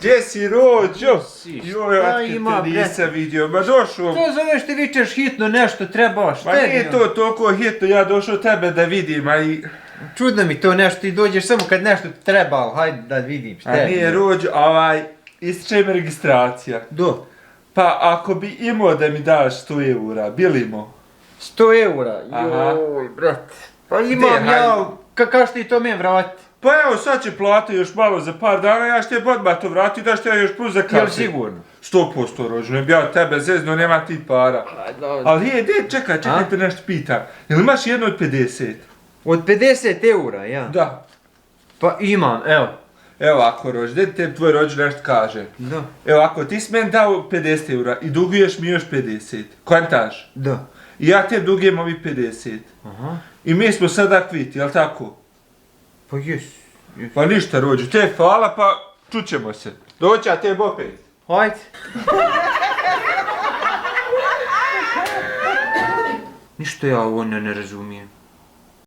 Gdje si rođo? Joj, Šta otkud ima, te nisam vidio, ma došao. To zoveš ti vičeš hitno nešto treba, šta Ma je? nije to toliko hitno, ja došao tebe da vidim, a i... Čudno mi to nešto, ti dođeš samo kad nešto ti treba, ali hajde da vidim šta A je. nije rođo, ističe mi registracija. Do, Pa ako bi imao da mi daš 100 eura, bili imao? 100 eura, Aha. joj brat. Pa imam ja, kako ti to meni vrati? Pa evo, sad će plati još malo za par dana, ja što te odmah to vrati, da što ja još plus za kafe. Jel sigurno? 100% rođeno, bi ja tebe zezno, nema ti para. Ali čekaj, te nešto pitam. Jel imaš jedno od 50? Od 50 eura, ja? Da. Pa imam, evo. Evo ako rođe, te tvoj rođe nešto kaže. Da. Evo ako ti si meni dao 50 eura i duguješ mi još 50, kontaš? Da. I ja te dugujem ovi 50. Aha. I mi smo sada kviti, jel tako? Pa jes. Pa ništa rođe, te hvala pa čućemo se. Doći ja te opet. Hajde. Ništa ja ovo ne razumijem.